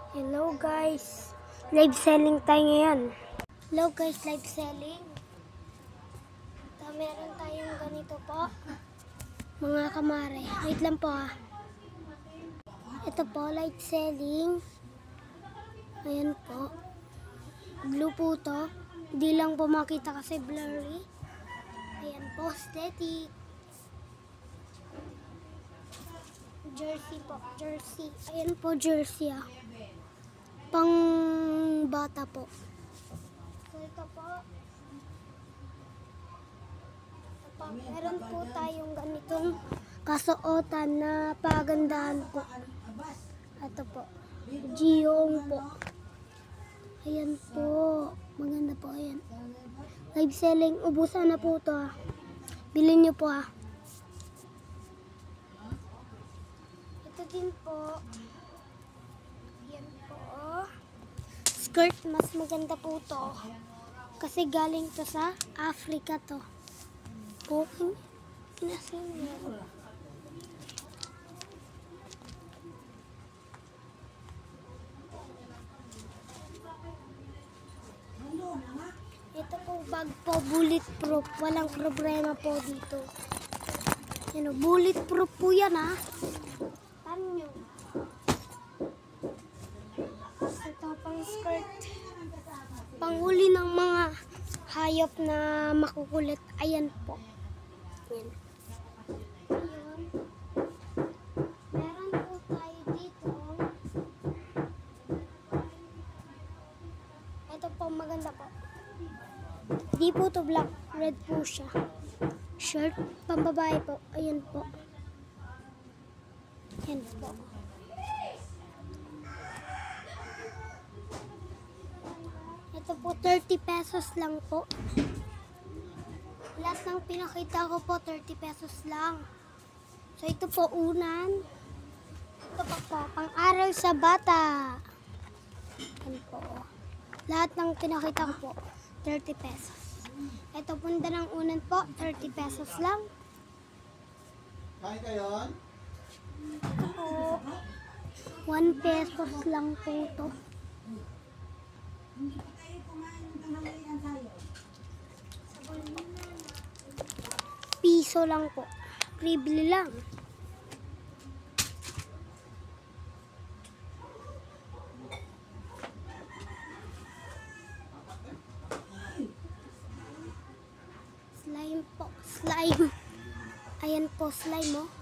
Hello guys, live selling tayo ngayon. Hello guys, live selling. Meron tayong ganito po, mga kamare. Wait lang po ha. Ito po, live selling. Ayan po. Blue po to. Hindi lang po makita kasi blurry. Ayan po, aesthetic. Jersey po, jersey. Ayan po, jersey ah. Pang bata po. So ito po. Meron po tayong ganitong kasuotan na pagandahan po. Ito po. Giyong po. Ayan po. Maganda po. Ayan. Live selling. Ubusan na po ito ha. Bilhin nyo po ha. Ito din po. Ayan po. Skirt. Mas maganda po ito. Kasi galing to sa Africa to. Okay. Nasin mo. Ito po bag po, bulletproof. Walang problema po dito. Yan o, bulletproof po yan ha. Tanyo. Ito pang skirt. Panghuli ng mga hayop na makukulit. Ayan po. Ayan. Ayan. Meron po tayo dito. Ito po, maganda po. Di po to black. Red po siya. Shirt. Pambabae po. Ayan po. Ayan po. Ito po, 30 pesos lang po. Lahat ng pinakita ko po, 30 pesos lang. So, ito po, unan. Ito po, pang-aral sa bata. Yan po. Lahat ng pinakita ko po, 30 pesos. Ito, punda ng unan po, 30 pesos lang. Kain kayo? Ito po, 1 pesos lang po ito. Piso lang po. Bibili lang. Slime po. Slime. Ayan po, slime oh.